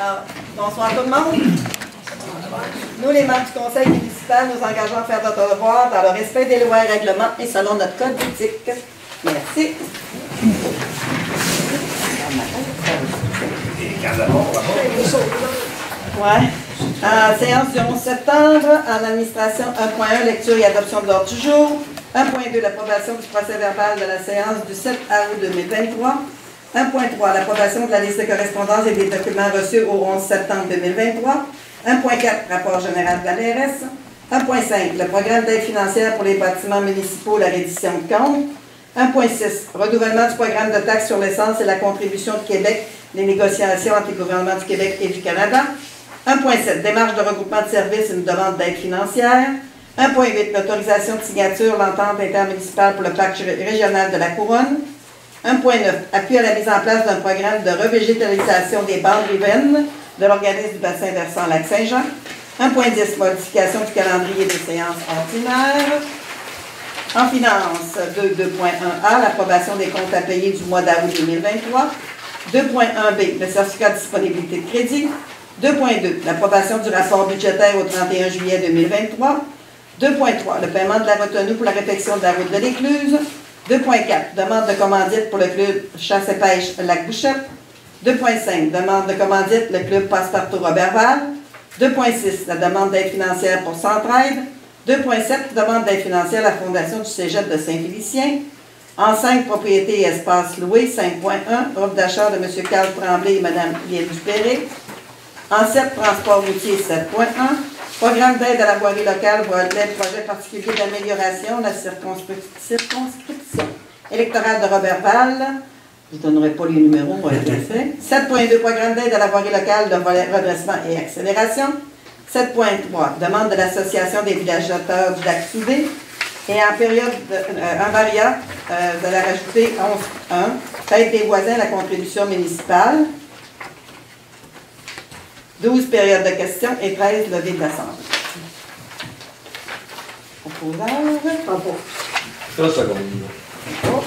Alors, bonsoir tout le monde. Nous, les membres du conseil municipal, nous engageons à faire notre devoir dans le respect des lois et règlements et selon notre code d'éthique. Merci. Ouais. En séance du 11 septembre, en administration 1.1, lecture et adoption de l'ordre du jour. 1.2, l'approbation du procès verbal de la séance du 7 août 2023. 1.3, l'approbation de la liste de correspondance et des documents reçus au 11 septembre 2023. 1.4, rapport général de la DRS. 1.5, le programme d'aide financière pour les bâtiments municipaux, la reddition de comptes. 1.6, renouvellement du programme de taxe sur l'essence et la contribution du Québec, les négociations entre les gouvernements du Québec et du Canada. 1.7, démarche de regroupement de services et une demande d'aide financière. 1.8, l'autorisation de signature, l'entente intermunicipale pour le parc régional de la Couronne. 1.9, appui à la mise en place d'un programme de revégétalisation des bandes riveraines de l'organisme du bassin versant Lac-Saint-Jean. 1.10, modification du calendrier des séances ordinaires. En finance, 2.1a, l'approbation des comptes à payer du mois d'août 2023. 2.1b, le certificat de disponibilité de crédit. 2.2, l'approbation du rapport budgétaire au 31 juillet 2023. 2.3, le paiement de la retenue pour la réfection de la route de l'Écluse. 2.4, demande de commandite pour le club chasse et pêche Lac-Bouchette. 2.5, demande de commandite le club Passepartout Roberval. 2.6, la demande d'aide financière pour Centraide. 2.7, demande d'aide financière à la fondation du cégep de Saint-Félicien. En 5, propriété et espace loué. 5.1, offre d'achat de M. Carl Tremblay et Mme Lynne Dupéré. En 7, transport routier. 7.1, programme d'aide à la voirie locale pour l'aide projet particulier d'amélioration de la circonscription électorale de Roberval. Je ne donnerai pas les numéros, on va les faire. 7.2, programme d'aide à la voirie locale de redressement et accélération. 7.3, demande de l'Association des villégiateurs du Lac-Soudé. Et en période, en variant, vous allez rajouter 11.1, aide des voisins à la contribution municipale. 12 périodes de questions et 13 levées de l'Assemblée. Opposeur. 3 secondes. Oh.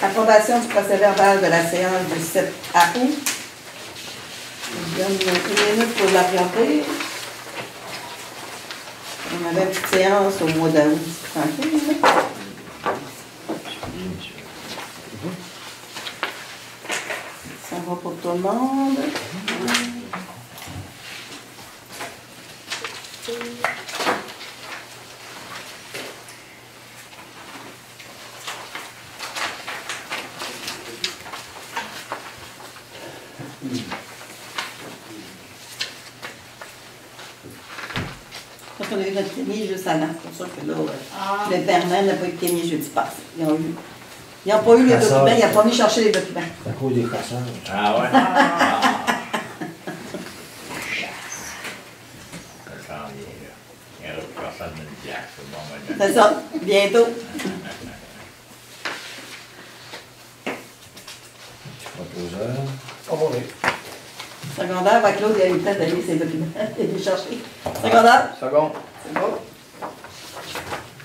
Approbation du procès verbal de la séance du 7 août. Je donne une minute pour l'orienter. On avait une petite séance au mois d'août. Tranquille. Ça va pour tout le monde. Parce qu'on a eu notre tennis juste avant. C'est pour ça que là, le père-mère n'a pas eu de tennis jeudi passé. Ils n'ont pas eu les documents, il n'a pas venu chercher les documents. C'est à cause des passages. Ah ouais? C'est ça, bientôt. Opposeur. Secondaire, va Claude, il a eu le temps d'aller ses documents et de les chercher. Secondaire. Second. C'est bon.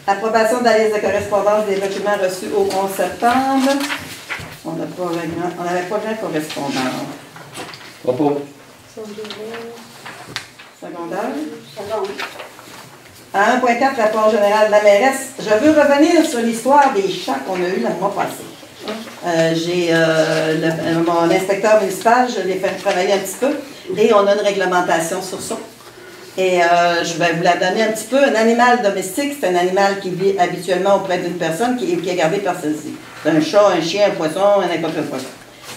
Approbation de la liste de correspondance des documents reçus au 11 septembre. On n'avait pas grand correspondance. Propos. Secondaire. À 1.4, rapport général de la mairesse. Je veux revenir sur l'histoire des chats qu'on a eu le mois passé. J'ai mon inspecteur municipal, je l'ai fait travailler un petit peu et on a une réglementation sur ça. Et je vais vous la donner un petit peu. Un animal domestique, c'est un animal qui vit habituellement auprès d'une personne qui est gardé par celle-ci. C'est un chat, un chien, un poisson, n'importe quel poisson.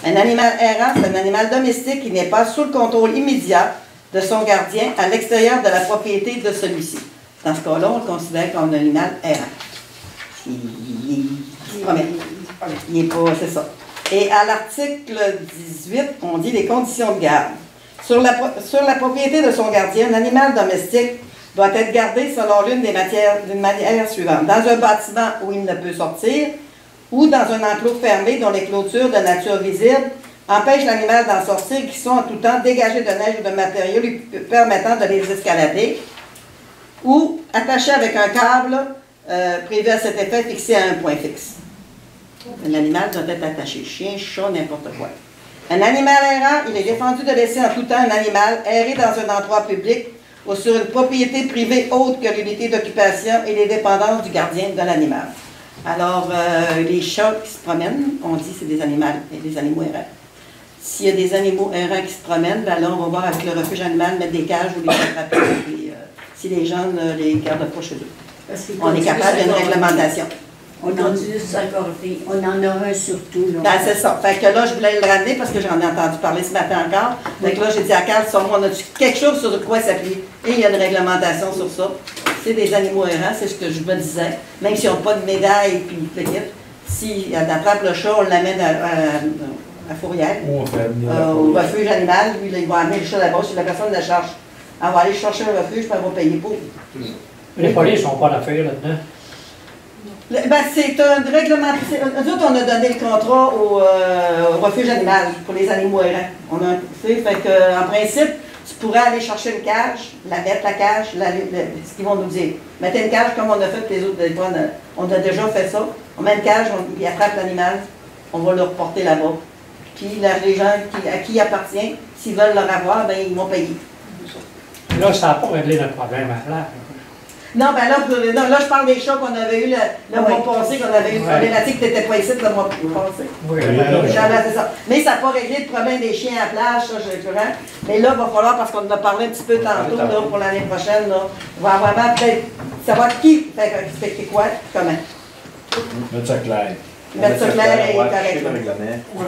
Un animal errant, c'est un animal domestique qui n'est pas sous le contrôle immédiat de son gardien à l'extérieur de la propriété de celui-ci. Dans ce cas-là, on le considère comme un animal errant. Il n'est pas, c'est ça. Et à l'article 18, on dit les conditions de garde. Sur la propriété de son gardien, un animal domestique doit être gardé selon d'une manière suivante. Dans un bâtiment où il ne peut sortir ou dans un enclos fermé dont les clôtures de nature visible empêchent l'animal d'en sortir qui sont en tout temps dégagés de neige ou de matériaux lui permettant de les escalader ou attachés avec un câble prévu à cet effet fixé à un point fixe. Un animal doit être attaché, chien, chat, n'importe quoi. Un animal errant, il est défendu de laisser en tout temps un animal errer dans un endroit public ou sur une propriété privée autre que l'unité d'occupation et les dépendances du gardien de l'animal. Alors, les chats qui se promènent, on dit que c'est des animaux errants. S'il y a des animaux errants qui se promènent, ben là, on va voir avec le refuge animal, mettre des cages ou les attraper si les gens ne les gardent pas chez eux. On est capable d'une réglementation. On continue de s'accorder. On en a un surtout. Ben, c'est ça. Fait que là, je voulais le ramener parce que j'en ai entendu parler ce matin encore. Fait que là, j'ai dit à Carl, on a quelque chose sur quoi s'appuyer. Et il y a une réglementation sur ça. C'est des animaux errants, c'est ce que je me disais. Même s'ils n'ont pas de médaille, puis s'ils attrapent le chat, on l'amène à Fourrière, au refuge animal. Lui, il va amener le chat là-bas. Si la personne le cherche, elle va aller chercher un refuge, puis elle va payer pour. Les polices n'ont pas d'affaires là-dedans. Ben, c'est un règlement. Nous autres, on a donné le contrat au refuge animal pour les animaux errants. On a fait que, en principe, tu pourrais aller chercher une cage, la mettre la cage, ce qu'ils vont nous dire. Mettez une cage comme on a fait les autres des fois, on a déjà fait ça. On met une cage, ils attrapent l'animal, on va le reporter là-bas. Puis les gens à qui il appartient, s'ils veulent le revoir, ben ils vont payer. Là, ça n'a pas réglé notre problème à là. Non, ben là, je parle des chats qu'on avait eu le mois passé, qu'on avait eu une problématique que tu n'étais pas ici le mois passé. Oui, c'est ça. Mais ça n'a pas réglé le problème des chiens à plage, ça, je suis au courant. Mais là, il va falloir, parce qu'on en a parlé un petit peu tantôt, là, pour l'année prochaine, là, on va vraiment peut-être savoir qui fait respecter quoi, comment. Mettre ça clair. Mettre ça clair et correct.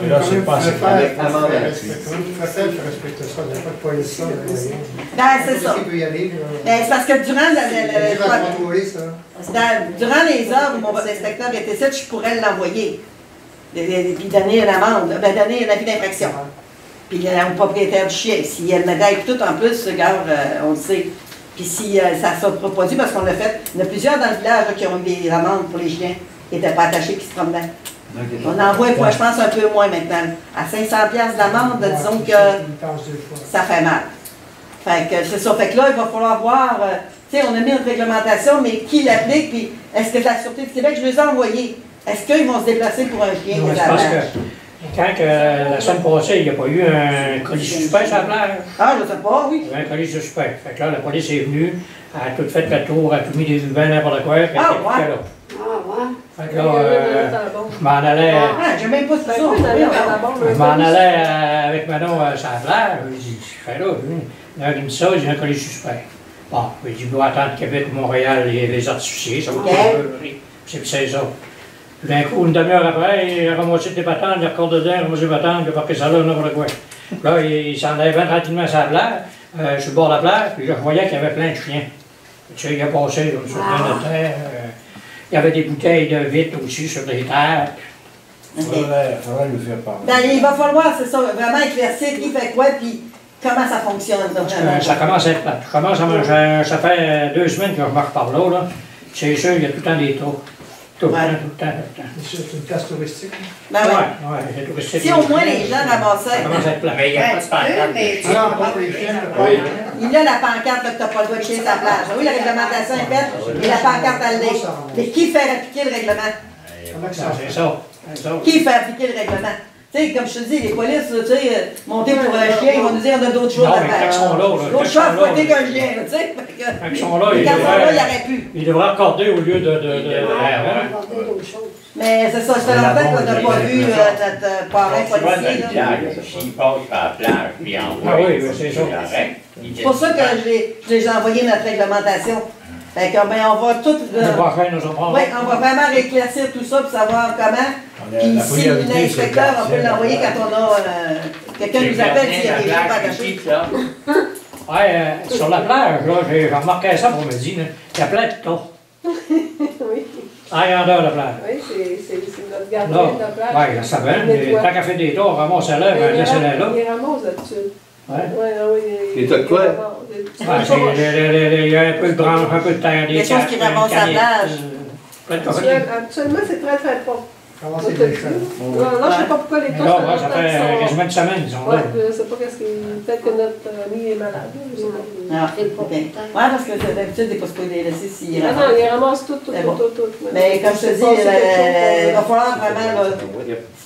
Et là, c'est pas assez clair. Ben, c'est ça. Ben, c'est parce que durant les heures où mon inspecteur était ici, je pourrais l'envoyer. Puis donner une amende, ben donner un avis d'infraction. Puis au propriétaire du chien, s'il y a une médaille tout en plus, regarde, on le sait. Puis si ça se reproduit, parce qu'on l'a fait, il y en a plusieurs dans le village là, qui ont eu des amendes pour les chiens qui n'étaient pas attachés, qui se promenaient. On envoie, je pense, un peu moins maintenant. À 500$ d'amende, disons que ça fait mal. Fait que c'est ça. Fait que là, il va falloir voir, tu sais, on a mis une réglementation, mais qui l'applique, puis est-ce que la Sûreté du Québec, je les ai envoyés, est-ce qu'ils vont se déplacer pour un chien? Je pense que quand la semaine passée, il n'y a pas eu un colis suspect sur la plage. Ah, je ne sais pas, oui. Il y avait un colis suspect. Fait que là, la police est venue, elle a tout fait le tour, elle a tout mis des urbains, n'importe quoi, puis elle était là. Fait que là, je m'en allais. J'ai même pas ça. Je m'en allais avec Manon sur la plage. Je dis, je fais là, il me dit ça, j'ai un colis suspect. Bon, il dit, je dois attendre Québec ou Montréal, les artificiers, ça va pas un peu. C'est ça. Puis d'un coup, une demi-heure après, il a ramassé des patentes, il a encore dedans, il a ramassé des patentes, il a parqué ça là, n'importe quoi. Là, il s'en allait bien tranquillement sur la plage, sur le bord de la plage, puis je voyais qu'il y avait plein de chiens. Tu sais, il a passé sur plein de terre. Il y avait des bouteilles de vitre aussi sur les terres. Il faudrait lui faire parler. Ben, il va falloir, c'est ça, vraiment éclaircir qui fait quoi, puis comment ça fonctionne. Ça commence à être plat. Ça fait 2 semaines que je marche par là. C'est sûr, il y a tout le temps des trous. Tout le temps. C'est une place touristique. Ben oui, c'est touristique. Si au moins les gens ramassaient. Ça commence à être plat. Mais il n'y a pas de pancarte. Il a la pancarte que tu n'as pas le droit de chier sur la plage. Oui, la réglementation est faite, et la pancarte à l'est. Mais qui fait appliquer le règlement? C'est ça. Qui fait appliquer le règlement? Tu sais, comme je te dis, les polices, tu sais, monter pour un chien, ils vont nous dire on a d'autres choses à faire. L'autre chose, il faut être qu'un chien, tu sais. Quand ils sont là, il aurait pu. Ils devraient accorder au lieu de mais c'est ça, ça fait longtemps qu'on n'a pas vu notre parrain policier. S'il passe par la plage, puis envoie. Ah oui, c'est ça. C'est pour ça que je les ai envoyé notre réglementation. Fait que, ben, on va tout. Oui, on va vraiment éclaircir tout ça pour savoir comment. Puis si l'inspecteur, on peut l'envoyer quand on a. Quelqu'un nous appelle s'il y a des gens pas attachés. Oui, sur la plage, là, j'ai remarqué ça pour me dire, il y a plein de tas. Oui. Ah, il y en a la plage. Oui, c'est notre gardien de la plage. Oui, ça va. Tant qu'elle fait des tas, on ramasse là, laisse-la là. Il ramasse là-dessus. Et t'as de quoi? Il y a un peu de branche, un peu de terre, des choses qui ramassent à la plage. Actuellement, c'est très très pas. Comment c'est les choses? Non, je sais pas pourquoi les Mais taux là, sont moi, ça fait quasiment une semaine, ils sont Ouais, là. je sais pas qu'est-ce qui. Peut-être que notre ami est malade. Je sais pas. Ah, ok. Ouais, parce que d'habitude, il n'est pas supposé les laisser s'il Ah non, il ramasse tout. C'est bon. tout. Mais comme je te dis, il va falloir vraiment là,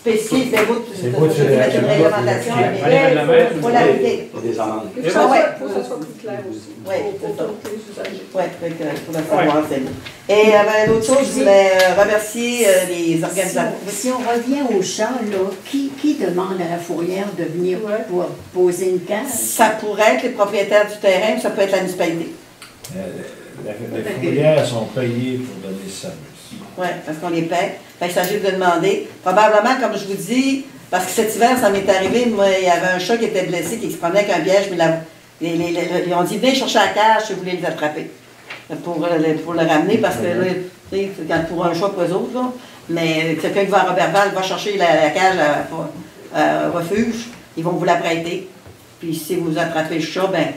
spécifier, c'est beau, C'est beau de tu mettre une réglementation, mais il faut l'appliquer. Des amendes. Il faut que ça soit plus clair aussi. Oui, Pour c'est ça. tous les usagers. Oui, il faut le savoir, c'est bon. Et l'autre chose, je voulais remercier les organisateurs. Si on revient au chat, là, qui demande à la fourrière de venir pour poser une cage? Ça pourrait être les propriétaires du terrain, mais ça peut être la municipalité. Les fourrières sont payées pour donner ce service. Oui, parce qu'on les paie. Fait qu'il s'agit de demander. Probablement, comme je vous dis, parce que cet hiver, ça m'est arrivé, moi, il y avait un chat qui était blessé, qui se promenait avec un piège, mais ils ont dit, venez chercher la cage si vous voulez les attraper. Pour le ramener, parce que là, tu sais, pour un chat, pour eux autres, là. Mais quelqu'un qui va à Robertval va chercher la cage à refuge, ils vont vous la prêter. Puis si vous attrapez le chat, ben,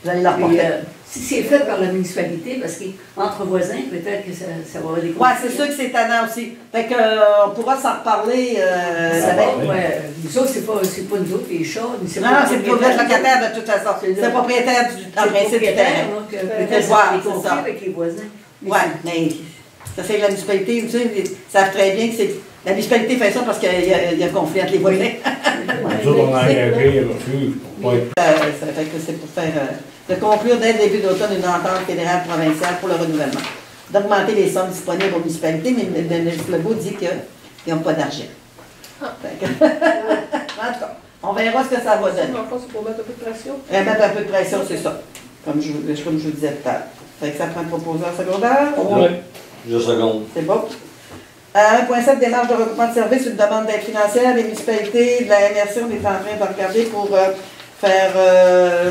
vous allez leur porter. Si c'est fait par la municipalité, parce qu'entre voisins, peut-être que ça va avoir des Oui, c'est sûr que c'est tannant aussi. Fait qu'on pourra s'en reparler. Nous autres, c'est pas nous autres, les chats. Non, c'est pour le locataire de toute façon. C'est le propriétaire en principe du terrain. Peut-être voir, les c'est conflits ça. avec les voisins. Oui, mais ça fait que la municipalité, tu sais, ils savent très bien que c'est. La municipalité fait ça parce qu'il y a conflit entre les voisins. Nous autres, on a engagé le refuge pour pas être. Ça fait que c'est pour faire. De conclure dès le début d'automne une entente fédérale provinciale pour le renouvellement. D'augmenter les sommes disponibles aux municipalités, mais le Legault dit qu'ils n'ont pas d'argent. En tout cas, on verra ce que ça va donner. En fait, c'est pour mettre un peu de pression. Mettre un peu de pression, c'est ça. Comme je vous disais tout à l'heure. Fait que ça prend une proposition secondaire. Oui. Je seconde. C'est bon. 1.7, démarche de regroupement de services, une demande d'aide financière. Les municipalités de la MRC, on est en train de regarder pour faire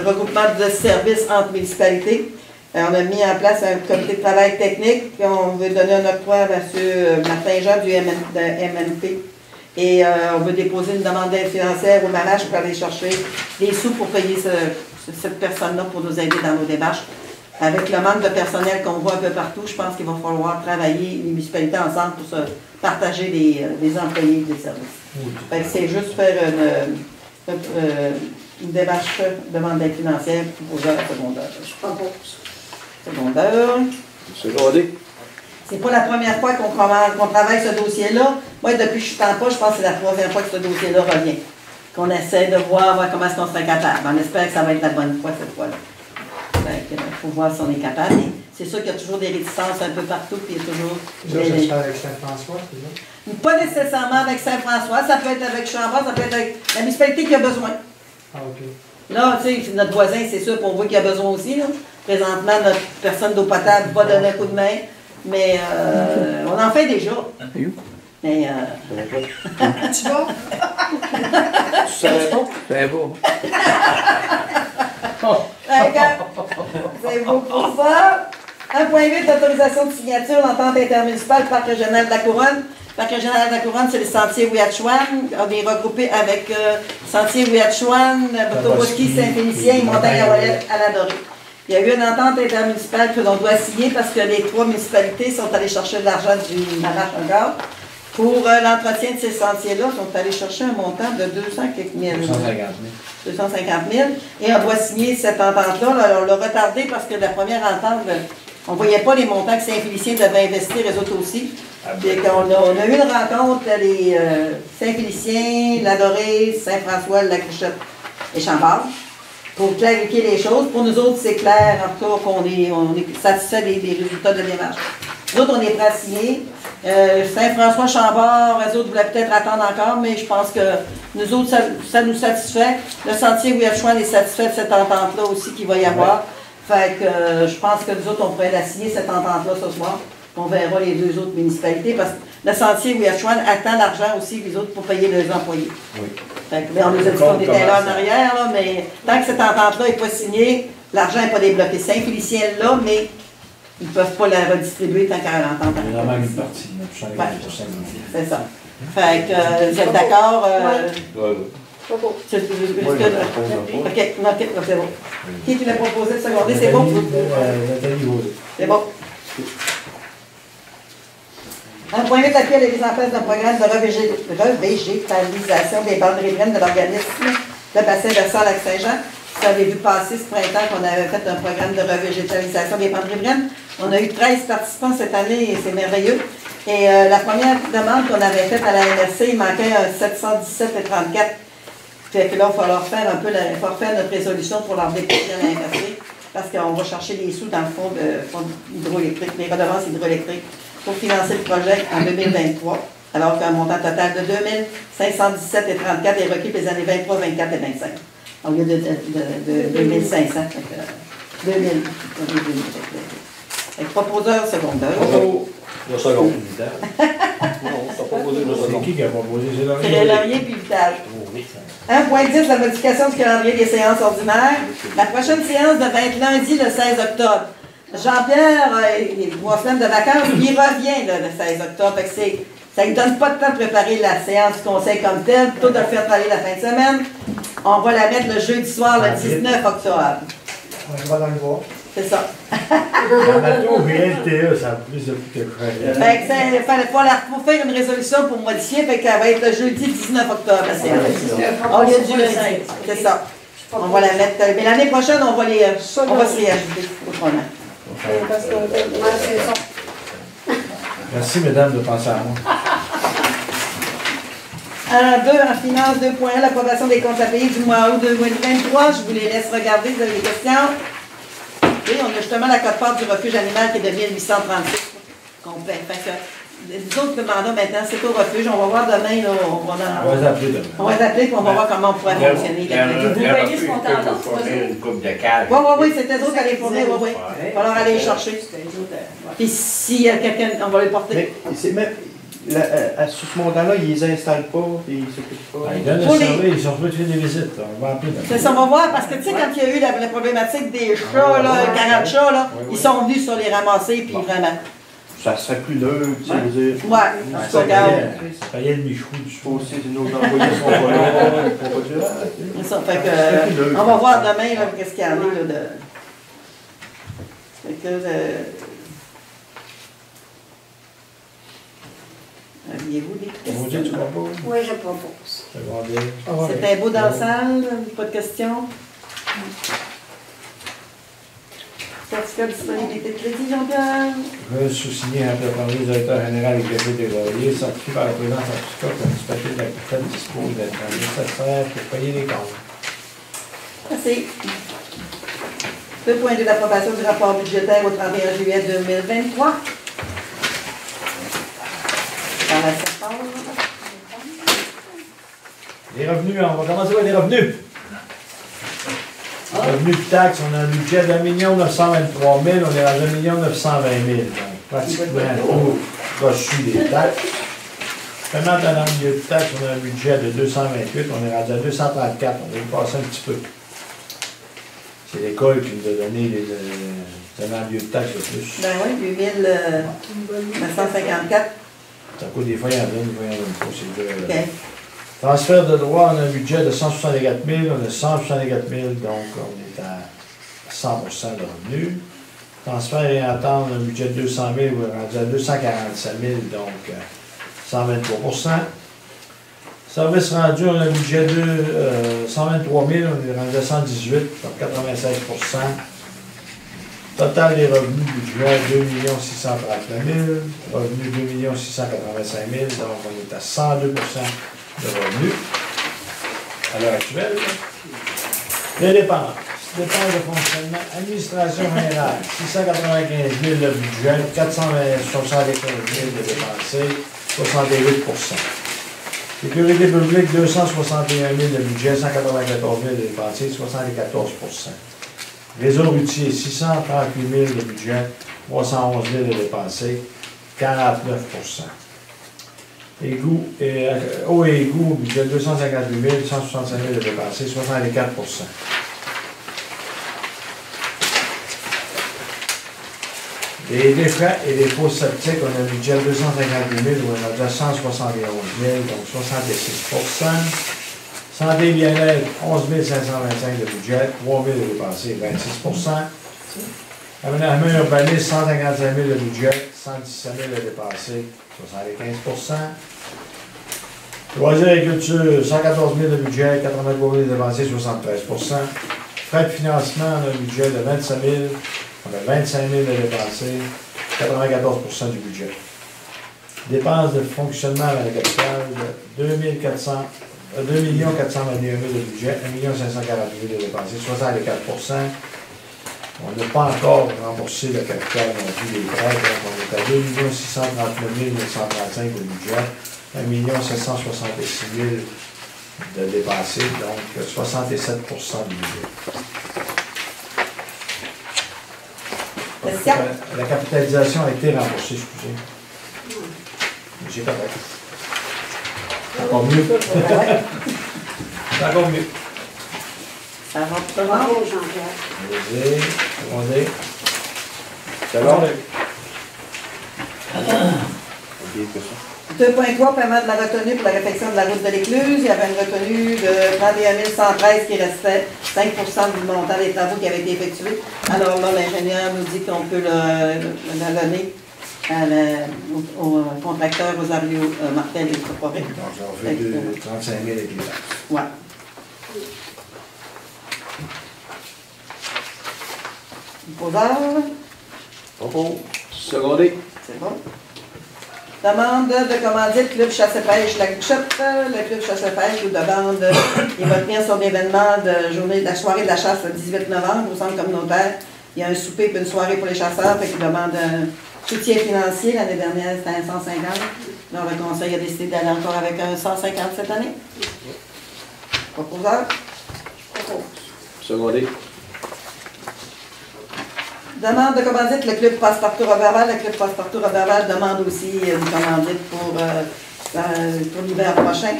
regroupement de services entre municipalités. On a mis en place un comité de travail technique. On veut donner un octroi à M. Martin-Jean du MNP. Et on veut déposer une demande d'aide financière au manage pour aller chercher des sous pour payer cette personne-là pour nous aider dans nos démarches. Avec le manque de personnel qu'on voit un peu partout, je pense qu'il va falloir travailler les municipalités ensemble pour se partager les employés des services. Fait que c'est juste faire une démarche de demande d'aide financière pour poser à la secondaire. Je propose. Secondaire. Secondé. C'est pas la première fois qu'on travaille ce dossier-là. Moi, depuis que je suis en poste, je pense que c'est la troisième fois que ce dossier-là revient. Qu'on essaie de voir comment est-ce qu'on serait capable. On espère que ça va être la bonne fois cette fois-là. Il faut voir si on est capable. C'est sûr qu'il y a toujours des réticences un peu partout, puis il y a toujours. Ça se fait avec Saint-François, c'est ça? Pas nécessairement avec Saint-François, ça peut être avec Chambord, ça peut être avec la municipalité qui a besoin. Ah, OK. Là, tu sais, notre voisin, c'est sûr qu'on voit qu'il a besoin aussi. Là. Présentement, notre personne d'eau potable va donner un coup de main, mais on en fait déjà. Mais. Tu vas? Tu savais pas? C'est beau. C'est beau pour ça. 1.8, autorisation de signature, l'entente intermunicipale, Parc régional de la Couronne. Parc régional de la Couronne, c'est le sentier Ouiatchouane. On est regroupé avec sentier Ouiatchouane, Botoboski, Saint-Félicien et Montagne à la Dorée. Il y a eu une entente intermunicipale que l'on doit signer parce que les trois municipalités sont allées chercher de l'argent du Marache encore. Pour l'entretien de ces sentiers-là, ils sont allés chercher un montant de 200 quelques mille. 250 000. Et on doit signer cette entente-là. Là, on l'a retardé parce que la première entente, on ne voyait pas les montants que Saint-Félicien devait investir, les autres aussi. Puis on a eu une rencontre, les Saint-Félicien, La Dorée, Saint-François, La Cruchette et Chambord, pour clarifier les choses. Pour nous autres, c'est clair, en tout cas, qu'on est satisfait des résultats de démarche. Nous autres, on est prêts à signer. Saint-François, Chambord, eux autres voulaient peut-être attendre encore, mais je pense que nous autres, ça nous satisfait. Le sentier Ouiatchouane est satisfait de cette entente-là aussi qu'il va y avoir. Fait que je pense que nous autres, on pourrait la signer, cette entente-là, ce soir. On verra les deux autres municipalités, parce que le sentier Ouiatchouane attend l'argent aussi, les autres, pour payer leurs employés. Oui. Fait que, on nous a dit qu'on était là en arrière, là, mais tant que cette entente-là n'est pas signée, l'argent n'est pas débloqué. Saint-Félicien est là, mais ils ne peuvent pas la redistribuer tant qu'à l'entente. Il y a vraiment une partie, c'est ça. Fait que, vous êtes d'accord? Oui. Pas bon. Ok, c'est bon. Qui tu l'as proposé de secondaire? C'est bon? C'est bon. 1.8, appui à la mise en place d'un programme de revégétalisation des bandes riveraines de l'organisme Le Bassin Versant Lac-Saint-Jean. Vous avez vu passer ce printemps qu'on avait fait un programme de revégétalisation des bandes riveraines. On a eu 13 participants cette année et c'est merveilleux. Et la première demande qu'on avait faite à la MRC, il manquait un 717 et 34. Fait que là, il va falloir faire un peu, il faut refaire notre résolution pour leur déposer à la MRC parce qu'on va chercher des sous dans le fonds hydroélectrique, les redevances hydroélectriques pour financer le projet en 2023, alors qu'un montant total de 2517 et 34 est requis pour les années 23, 24 et 25. Au lieu de 2500. 2000. Proposeur secondaire. Le second. Non, t'as proposé le second. C'est qui a proposé? C'est Laurier puis Vital. 1.10, la modification du calendrier des séances ordinaires. La prochaine séance devait être lundi, le 16 octobre. Jean-Pierre, il a 3 semaines de vacances, il revient là, le 16 octobre. Fait que ça ne donne pas de temps de préparer la séance du conseil comme telle, plutôt de le faire travailler la fin de semaine. On va la mettre le jeudi soir, le 19 octobre. On va dans le bois. C'est ça. La bateau VLTE, ça a plus de plus que quoi. Fait que il fallait faut faire une résolution pour modifier, fait qu'elle va être le jeudi 19 octobre, la séance. Au lieu du lundi. C'est ça. On va la mettre. Mais l'année prochaine, on va se réajouter autrement. Parce que Merci, mesdames, de penser à moi. 2, en finance, 2.1, l'approbation des comptes à payer du mois août 2023. Je vous les laisse regarder, vous avez des questions. Et on a justement la cote-part du refuge animal qui est de 1836 qu'on paie. Fait que, nous autres demandons maintenant, c'est au refuge. On va voir demain, là, on va les appeler demain. On va les appeler et on va voir comment on pourrait fonctionner. Vous payez ce montant-là, une coupe de cage. Oui, c'était eux qui allaient fournir, oui. Il va falloir aller les chercher. Puis s'il y a quelqu'un, on va les porter. Mais c'est même, sur ce montant-là, ils les installent pas, puis ils s'occupent pas. Ils donnent le surveille, ils sont obligés de faire des visites. On va appeler demain. C'est ça, on va voir, parce que tu sais, quand il y a eu la problématique des chats, là, 40 chats, là, ils sont venus sur les ramasser, puis vraiment. Ça serait plus neutre, tu sais, je veux dire. Ouais, Ça regarde. payait le michou du Faut aussi nos employés sont pas là, ils font pas dire. C'est ça, fait que, on va voir demain, là, qu'est-ce qu'il y en a, là, de... Fait que, aviez-vous des On dit, tu questions? proposes? Oui, je propose. C'était beau dans la salle, pas de questions? Certificat de disponibilité de crédit, Jean-Pierre? Je veux sous-signer un préparé du directeur général et greffier des loyers, certifié par la présidence certificat comme du papier de la capitale dispose d'être nécessaire pour payer les comptes. Merci. 2.2, l'approbation du rapport budgétaire au 31 juillet 2023. Dans la septembre. Les revenus, on va commencer par les revenus. Revenus de taxes, on a un budget de 1 923 000, on est à 1 920 000. Donc, pratiquement tout reçu des taxes. Paiement de la milieu de taxes, on a un budget de 228, on est rendu à 234, on va y passer un petit peu. C'est l'école qui nous a donné les paiements de milieu de taxes de plus. Ben oui, 8954. Ça coûte des fois, il y en a une, des fois, il y en a une fois, c'est dur. OK. Transfert de droit, on a un budget de 164 000, on a 164 000, donc on est à 100% de revenus. Transfert et entente, on a un budget de 200 000, on est rendu à 247 000, donc 123%. Service rendu, on a un budget de 123 000, on est rendu à 118, donc 96%. Total des revenus budget 2 639 000, revenus 2 685 000, donc on est à 102% de revenus à l'heure actuelle. Les dépenses. Dépenses de fonctionnement. Administration générale, 695 000 de budget, 475 000 de dépensés, 68%. Sécurité publique, 261 000 de budget, 194 000 de dépensés, 74%. Réseau routier, 638 000 de budget, 311 000 de dépensés, 49%. Eau et égout, budget 258 000, 165 000 de dépensés, 64%. Les déchets et les fosses septiques, on a un budget de 258 000, on a déjà 171 000, donc 66%. Santé et bien-être, 11 525 de budget, 3 000 de dépensés, 26%. Aménagement urbanisme, 155 000 de budget, 117 000 de dépensé, 75 Loisirs et agriculture, 114 000 de budget, 83 000 de dépensé, 73 Frais de financement, on a un budget de 25 000, on a 25 000 de dépensé, 94 du budget. Dépenses de fonctionnement à la capitale, 2 421 000 de budget, 1 540 000 de dépensé, 64 On n'a pas encore remboursé le capital non plus des prêts, donc on est à 2 639 935 de budget, 1 766 000 de dépensé, donc 67 du budget. La capitalisation a été remboursée, excusez. Mais c'est correct. C'est encore mieux. C'est encore mieux. Ça va pas mal, Jean-Pierre. Allez-y, demandez. C'est bon? 2.3, paiement de la retenue pour la réfection de la route de l'Écluse. Il y avait une retenue de 31 113 qui restait 5 du montant des travaux qui avaient été effectués. Alors là, l'ingénieur nous dit qu'on peut la donner au contracteur Rosario Martel Incorporé. Donc, j'en fais de 35 000 avec les taxes. Ouais. Poseur. Secondé. C'est bon. Demande de commandite Club Chasse-Pêche La Bouchette. Le Club Chasse-Pêche nous demande, il va tenir son événement de la soirée de la chasse le 18 novembre au centre communautaire. Il y a un souper et une soirée pour les chasseurs, fait qu'il demande un soutien financier. L'année dernière, c'était un 150. Alors le conseil a décidé d'aller encore avec un 150 cette année. Proposeur. Secondé. Demande de commandite, le club Passe-Partout Roberval. Le club Passe-Partout Roberval demande aussi une commandite pour l'hiver prochain.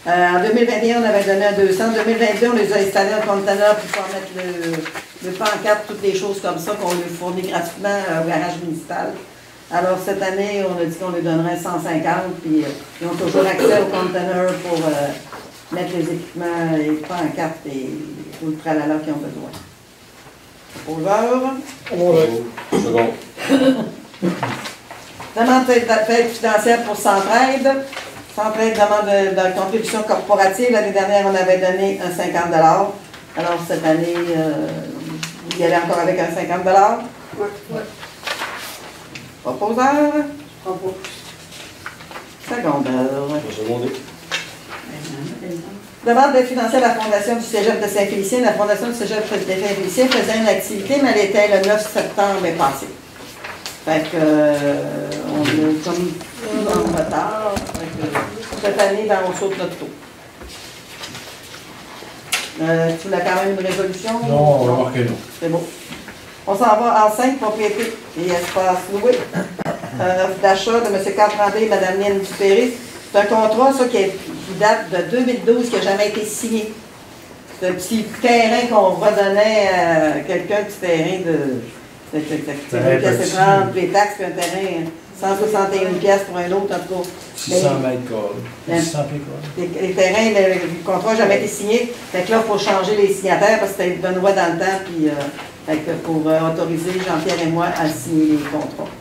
En 2021, on avait donné un 200. En 2022, on les a installés en conteneur pour pouvoir mettre le pancarte, toutes les choses comme ça qu'on lui fournit gratuitement au garage municipal. Alors cette année, on a dit qu'on lui donnerait 150, puis ils ont toujours accès au conteneur pour mettre les équipements, les pancartes et tout le tralala qu'ils ont besoin. Poseur. Second. Demande d'aide financière pour Centraide. Centraide demande de contribution corporative. L'année dernière, on avait donné un 50 $. Alors cette année, vous y allez encore avec un 50 $. Oui. Proposeur. Secondeur. Secondé. Demande d'aide financière à la Fondation du Cégep de Saint-Félicien. La Fondation du Cégep de Saint-Félicien faisait une activité, mais elle était le 9 septembre passé. Fait que, on est comme en retard. Fait que, cette année, ben, on saute notre tour. Tu voulais quand même une résolution? Non, on va marquer non. C'est bon. On s'en va en 5 propriétés et espaces loués. Offre d'achat de M. Carpentier et Mme Nienne Dupéré. C'est un contrat, ça, qui date de 2012, qui n'a jamais été signé. C'est un petit terrain qu'on redonnait à quelqu'un, un petit terrain de pièces 30, les taxes, puis un terrain 161 pièces pour un autre, en tout cas. 600 mètres carrés. 600 pieds carrés. Les terrains, le contrat n'a jamais été signé. Fait que là, il faut changer les signataires parce que c'était Benoît dans le temps, puis fait que pour autoriser Jean-Pierre et moi à signer les contrats.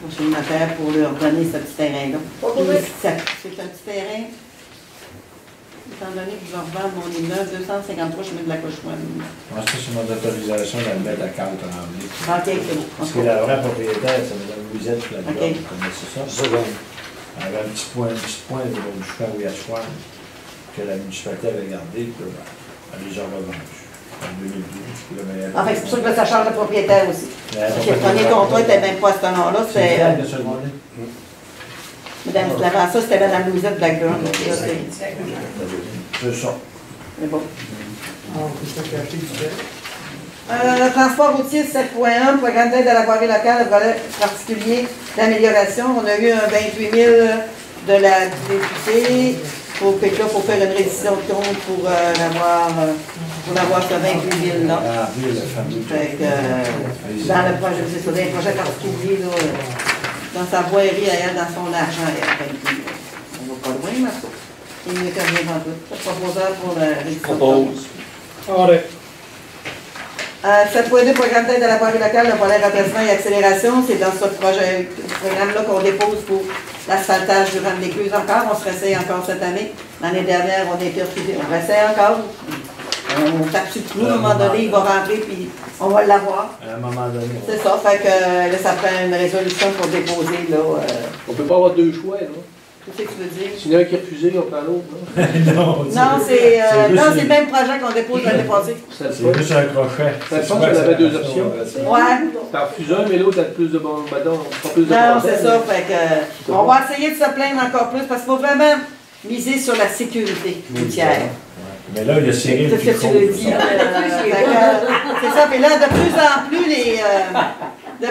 Chez le notaire pour leur donner ce petit terrain-là. C'est un petit terrain, étant donné que je vais revendre mon immeuble 253 chemin de la Cochouane. Moi, c'est mon autorisation de le mettre à Carl Tremblay. Ok, c'est bon. Parce que la vraie propriétaire, c'est Mme Louisette Flavion. Ok. Vous connaissez ça? Second. Elle avait un petit point de Bouchard ou Yachouane que la municipalité avait gardé, puis elle les a revendus. En 2012. En fait, c'est pour ça que là, ça change de propriétaire aussi. Parce que le premier contrat n'était même pas à ce nom-là. C'est elle de se demander. Avant ça, c'était Mme Louisette Blackburn. C'est ça. C'est bon. Ah, c'est ça qui a acheté du fait. Transport routier 7.1, programme d'aide à la voirie locale, volet particulier d'amélioration. On a eu un 28 000 de la députée. Pour là, il faut faire une révision de compte pour avoir ce 28 000 là. Ah, oui, le fameux. Fait que, dans le projet, c'est ça, dans les projets particuliers, là, dans sa voirie, elle, dans son argent, elle a 28 000. On va pas loin, mais ça. Il n'y a qu'à rien dans tout. C'est proposeur pour la révision de compte. Propose. 7.2, programme d'aide à la voirie locale, le volet redressement et accélération. C'est dans ce programme-là qu'on dépose pour l'asphaltage durant l'écluse encore. On se réessaye encore cette année. L'année dernière, on a été refusé. On réessaye encore. On tape sur le clou, à un moment donné, il va rentrer, puis on va l'avoir. À un moment donné. C'est ça, fait que là, ça prend une résolution pour déposer, là. On peut pas avoir deux choix, là. Qu'est-ce que tu veux dire? S'il y en a un qui est refusé, on prend l'autre, là. Non, c'est le même projet qu'on dépose l'année passée. C'est juste un crochet. Ça semble qu'on avait deux options. Ouais. T'en refuses un, mais l'autre a plus de bon badon. Non, c'est ça, fait que on va essayer de se plaindre encore plus, parce qu'il faut vraiment miser sur la sécurité routière. Mais là, il y a Cyril C'est ce que tu le dis. C'est ça, mais là, de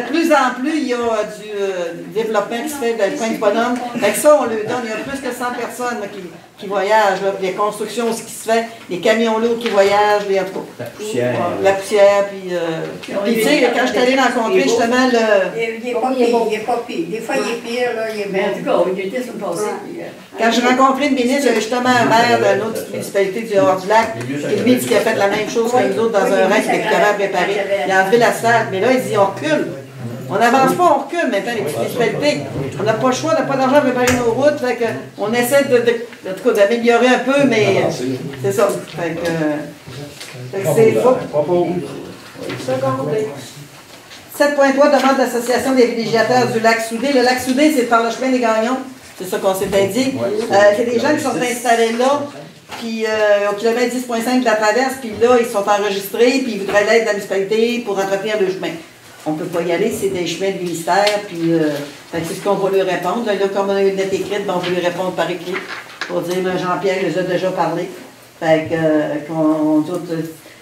plus en plus, il y a du développement qui se fait dans le coin de Bonhomme. Avec ça, on le donne. Il y a plus que 100 personnes là, qui voyagent. Là. Les constructions aussi qui se fait, les camions lourds qui voyagent, en tout cas. La poussière, puis tu sais, quand je suis allée rencontrer justement le... Il est pas pire. Des fois, il est pire, là. Mais en tout cas, il était sur le passé. Quand j'ai rencontré le ministre, j'avais justement un maire d'une autre municipalité du Nord-du-Lac, qui lui dit qu'il a fait la même chose que nous autres dans un reste à préparé. Il a enlevé l'asphalte, mais là, il dit on recule. On n'avance pas, on recule maintenant, les petites municipalités. On n'a pas le choix, on n'a pas d'argent pour préparer nos routes, fait que on essaie d'améliorer un peu, mais c'est ça. Fait que c'est faux. 7.3, demande d'association des villégiateurs du lac Soudé. Le lac Soudé, c'est par le chemin des Gagnons. C'est ça qu'on s'était dit. C'est des gens qui sont installés là, puis au kilomètre 10.5 de la traverse, puis là, ils sont enregistrés, puis ils voudraient l'aide de la municipalité pour entretenir le chemin. On ne peut pas y aller, c'est des chemins du ministère, puis c'est ce qu'on va lui répondre. Là, comme on a une lettre écrite, on va lui répondre par écrit pour dire Jean-Pierre les a déjà parlé. Fait que,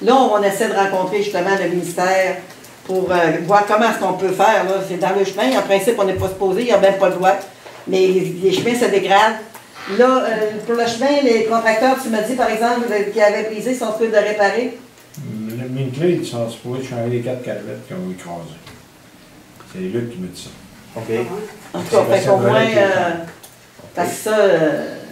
là, on essaie de rencontrer justement le ministère pour voir comment est-ce qu'on peut faire. C'est dans le chemin, en principe, on n'est pas supposé, il n'y a même pas le droit. Mais les chemins se dégradent. Là, pour le chemin, les contracteurs, tu m'as dit, par exemple, qui avaient brisé, sont supposés de réparer. Le Minclay, ils sont supposés changer les 4 calvettes qui ont écrasé. C'est Luc qui me dit ça. OK. En tout cas, fait qu'au moins, parce que ça,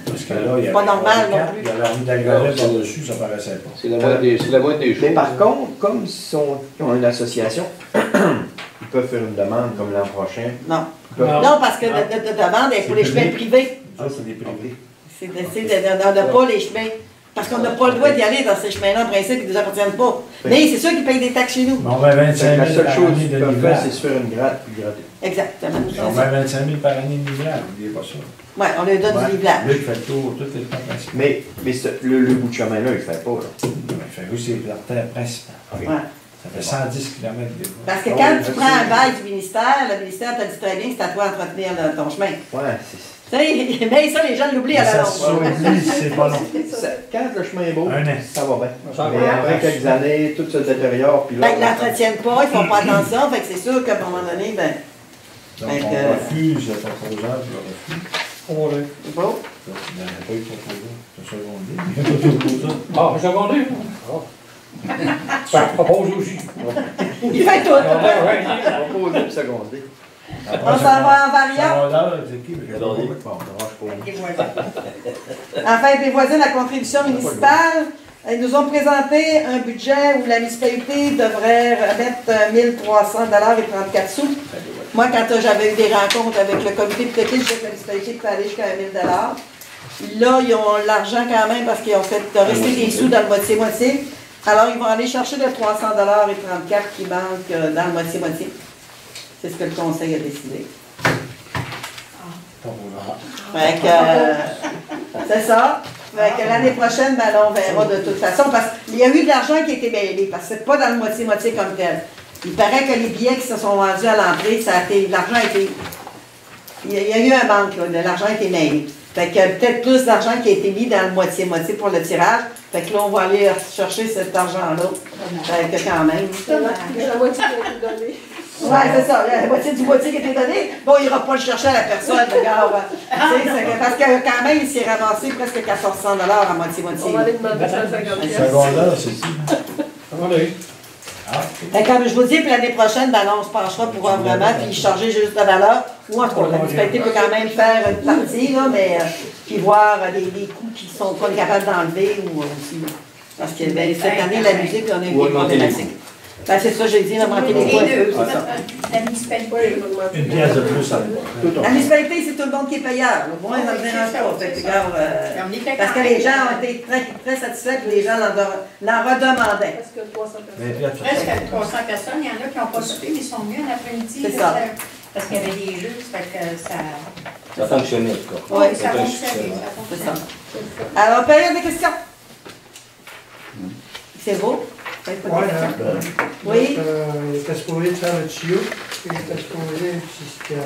parce que là, il y avait pas normal non plus. Il y avait mis d'algorithme par-dessus, ça paraissait pas. C'est la boîte des choses. Mais par contre, comme ils ont une association, ils peuvent faire une demande comme l'an prochain. Non. Non, parce que la demande est pour les chemins privés. Ah, c'est des privés. C'est de pas les chemins. Parce qu'on n'a pas le droit d'y aller dans ces chemins-là, en principe, ils ne nous appartiennent pas. Mais c'est sûr qu'ils payent des taxes chez nous. Mais on met 25 000 La seule par chose année qu'ils de peuvent faire, nivelage. c'est se faire une gratte puis gratter. Exactement. On met 25 000 par année de nivelage, n'oubliez pas ça. Oui, on leur donne du nivelage. Luc fait le tour, toutes les plans principaux. Mais le bout de chemin-là, il ne fait pas. Là. Il fait aussi l'artère principale. Ouais. Ça fait 110 km des fois. Parce que quand tu prends un bail du ministère, le ministère t'a dit très bien que c'est à toi d'entretenir ton chemin. Ouais, c'est Mais ça, les gens l'oublient à la longue. C'est pas long. Quand le chemin est beau, Un an. ça va bien. Mais après quelques années, tout se détériore. Puis là, Ils ne l'entretiennent pas, ils ne font pas attention, fait que c'est sûr qu'à un moment donné, ben. Donc Fait on que- refuse le proposeur, puis on refuse. C'est beau. Donc il n'y en a pas eu de proposeur. C'est secondé. Il n'y a pas de proposeur. Ah, secondé. Ça propose aussi. Il fait tout. on va poser le secondé. On s'en va en variant. Secondaire, c'est qui? Regardez. Bon, on range pas. En fait, des voisins de la contribution municipale, ils nous ont présenté un budget où la municipalité devrait remettre 1 300,34 $. Moi, quand j'avais eu des rencontres avec le comité de technique, je disais que la municipalité peut aller jusqu'à 1 000 $. Là, ils ont l'argent quand même parce qu'ils ont fait rester des sous dans le moitié-moitié. Alors, ils vont aller chercher le 300,34 $, qui manque dans le moitié-moitié. C'est ce que le conseil a décidé. Fait que, c'est ça. Fait que l'année prochaine, ben, là, on verra de toute façon. Parce qu'il y a eu de l'argent qui a été mêlé, parce que c'est pas dans le moitié-moitié comme tel. Il paraît que les billets qui se sont vendus à l'entrée, l'argent a été. Il y a eu un manque, là, l'argent a été mêlé. Fait qu'il y a peut-être plus d'argent qui a été mis dans le moitié-moitié pour le tirage. Fait que là, on va aller chercher cet argent-là. Fait que quand même. La moitié qui a été donnée. Oui, c'est ça. La moitié du moitié qui a été donné, bon, il n'ira pas le chercher à la personne, regarde. Parce que quand même, il s'est ramassé presque 400 $ à moitié-moitié. On va aller demander 150 pièces. Secondaire, c'est qui? Secondé. Comme je vous dis, puis l'année prochaine, ben, là, on se penchera pour voir vraiment, puis changer juste de valeur. Ou en tout cas, la municipalité peut quand même faire une partie, là, mais puis voir les coûts qu'on est capable d'enlever ou aussi. Parce que ben, cette année, la musique, on a eu des problématiques. Ben, c'est ça, j'ai dit, on a manqué des Les points. deux, Ah, la municipalité. Oui, il va augmenter. Une pièce de plus, à La municipalité, c'est tout le monde qui est payeur. Au moins, ça ne me dérange pas. Fait que, regarde, On était parce que quand les même, gens ont été très, très satisfaits et les gens l'en redemandaient. Presque 300 Mais personnes. presque 300 personnes. Il y en a qui n'ont pas soupé, mais ils sont venus en après-midi. C'est ça. Parce qu'il y avait des jeux, ça fait que ça... Ça fonctionnait, en tout cas. Oui, ça c'est un fonctionne. succès, C'est ça. Alors, période de questions. C'est beau? Vous avez pas de Ouais, questions? hein. Oui. Il était supposé de faire le tuyau. Il était supposé, puisque.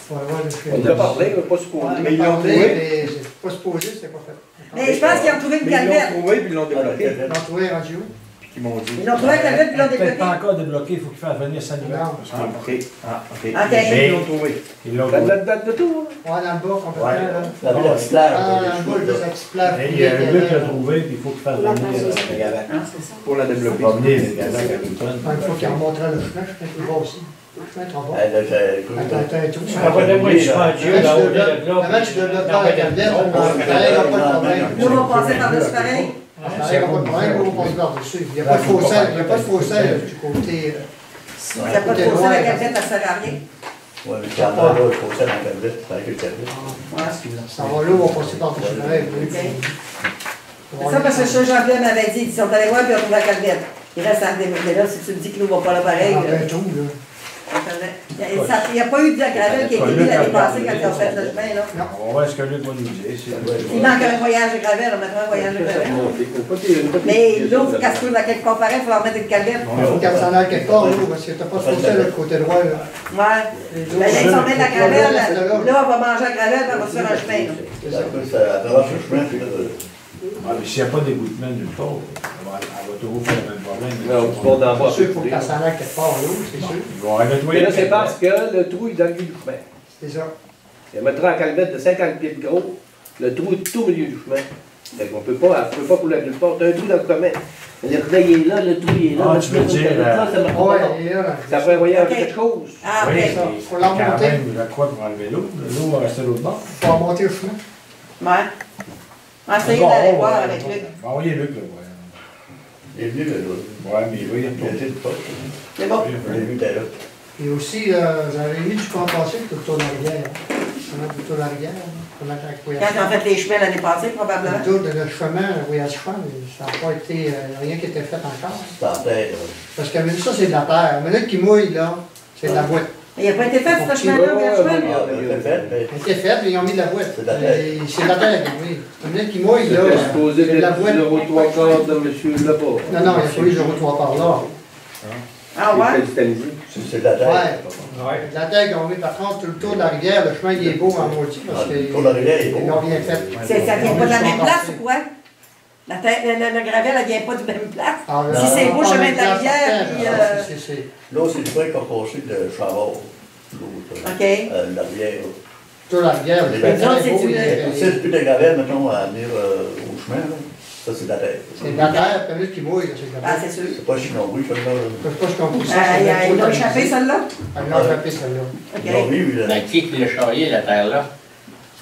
Faut avoir le On n'a pas parlé, on n'a pas supposé. Mais ils l'ont trouvé, mais c'est pas supposé, c'est pas fait. Mais je pense qu'ils ont trouvé une Mais ils l'ont calvette. trouvé puis ils l'ont débloqué. Ils l'ont trouvé rendu où? Puis ils m'ont dit. Ils l'ont trouvé une calvette et ils l'ont Peut-être pas débloqué. encore débloqué, il faut qu'il fasse venir sa nouvelle. Non. Ah, ok. Ah, ok. Ok. Mais ils l'ont trouvé. Ils l'ont La date de tout, hein? Ouais, dans le bas, complètement. Ouais. là. La ville a plage. Ah, dans le bas, le petit plat. Mais il y a un gars qui l'a trouvé, puis il faut qu'il fasse venir le gavin. Pour la Il développer. va venir le gavin à l'automne. Une fois qu'il remontera le chemin, je pense qu'il va aussi. Le chemin trop bas. Elle Attends, et tout. Ça va devoir être super Dieu, là-haut, Avant, tu développes pas la calvette, on va pas de problème. Nous, on va passer par-dessus pareil. Ça n'arrive pas de problème, on va passer par-dessus. Il n'y a pas de fossé, il n'y a pas de fossé du côté. Ça n'a pas de forcer la calvette, ça ne sert à rien. Oui, mais quand on va, il faut ça dans la calvette, c'est avec le calvette. Ouais. Ça va là, on va passer par-dessus pareil. C'est ça parce que ça, Jean-Pierre m'avait dit, ils sont allés voir puis ils ont trouvé la calvette. Il reste à démontrer là, si tu me dis que nous, on va pas là pareil. Après tout, là. Il n'y a pas eu de gravelle qui a été mis l'année passée quand ils ont fait le chemin, là. On va voir ce que Luc va nous dire. Il manque un voyage de gravelle, on mettra un voyage de gravelle. Mais là, il faut qu'elle se trouve à quelque part pareil, il faut leur mettre une calvette. Il faut qu'elle s'en aille quelque part, là, parce que t'as pas de fossé de l'autre côté droit, là. Ouais. Ben, là, ils sont mis de la gravelle, là, on va manger la gravelle, puis on va se faire un chemin, là. Ça traverse le chemin, puis là, Ah, mais s'il n'y a pas d'égouttement nulle part, elle va toujours faire le même problème. Non, tu vas d'en bas. C'est sûr qu'il faut qu'elle s'en aille quelque part, là, c'est sûr. Ils vont aller nettoyer. Mais là, c'est parce que le trou est dans le milieu du chemin. C'est ça. Il mettra un calvette de 50 pieds de gros, le trou est tout au milieu du chemin. Fait qu'on peut pas couler nulle part. T'as un trou dans le commun. Le trou il est là, le trou il est là. Ah, le tu veux trou, dire, là, ça marche pas. Ouais, et là. Ça ferait voyer Ok. quelque chose. Ah, Oui, ok. ça. Faut la quand remonter. même, je crois, pour enlever l'eau. L'eau va rester l'autre bord. Faut remonter le chemin. Ouais. On va essayer d'aller voir avec Luc. On va envoyer Luc, là, ouais. il est venu, là. Ouais, mais oui, Il a été de pote. C'est bon. Je l'ai vu tout à l'heure. Et aussi, j'avais mis du compensé tout le tour de la rivière. Comment tout le tour de la rivière, comment quand Quand ils ont fait les chemins l'année passée, probablement. le tour de le chemin, le voyage chemin, ça n'a pas été, rien qui était fait encore. C'est en terre. Parce que ça, c'est de la terre. Mais là, qui mouille, là, c'est de la boîte. Il n'a pas été fait, ce chemin-là, le chemin. Il a fait, mais Elle était faite, mais ils ont mis de la boîte. C'est de la terre. Et c'est de la terre, oui. Mais là, qui mouille, là, C'était supposé c'est de la être boîte. 0,3 de monsieur là-bas. Non, non, il a fallu que je retrouve par là. Ah ouais? c'est de la terre. Ouais. De la terre qu'ils ont mis, par contre, tout le tour de la rivière, le chemin, il est beau en moitié, parce Le qu'ils tour de la rivière est beau. l'ont bien fait. Ça vient pas de la même place ou quoi? Le gravel, elle vient pas du même place. Alors, Si c'est beau, chemin de la rivière, puis, Là, c'est le chemin qu'on passé de Chambord. L'autre. OK. La rivière. Tout la rivière, Les le bâtiments, chemin est beau, il est- Si c'est plus de gravel, mettons, à venir au chemin, là, ça c'est de la terre. C'est de la terre, puis là, qui mouille, là, c'est de la Ah, boîte. c'est sûr. C'est pas chinois, oui, ça là. Je sais pas ce qu'on pousse. Il a échappé, celle-là? Elle a échappé, celle-là. Non, OK. oui, oui, là. Ben, qui l'a charrié, la terre-là?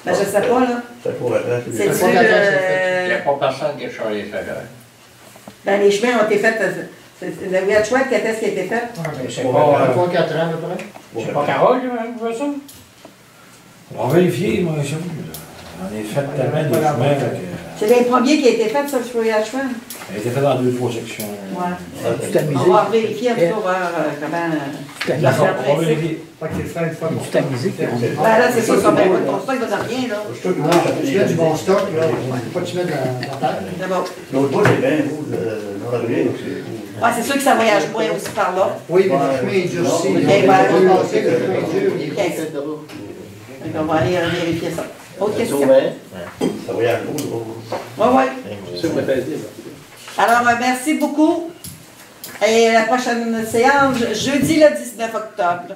Ben, je sais pas, là. Ça court après. C'est pas sûr, qu'à terre, Il n'y a pas personne qui a charrié ça, là. ben, les chemins ont été faits. Le voyage chouette, quand est-ce qui a été fait? C'est pas, 3-4 ans, à peu près. c'est pas Carole qui veut ça? On va vérifier, moi, chez vous, là. On est fait tellement des chemins, là, que... C'est les premiers qui a été fait, ça, le voyage chouette. Elle a été faite dans 2-3 sections. Ouais. On va vérifier un peu, voir comment. D'accord, on va vérifier. Pas qu'il le fait une fois. C'est ta musique, Ben là, c'est sûr, ça va être pour ça, il va de rien, là. Non, tu mets du bon stock, là. Faut pas que tu mets de la terre. C'est bon. L'autre bout, c'est bien beau, dans la rivière, c'est. Ouais, c'est sûr que ça voyage moins aussi par là. Oui, mais le chemin est durci. Ouais. Ils ont pas passé, le chemin est dur. il est- OK. Donc, on va aller vérifier ça. Autre question? Ça voyage beau, Oui, oui. C'est ça que je dire. Alors, merci beaucoup. Et la prochaine séance, jeudi le 19 octobre.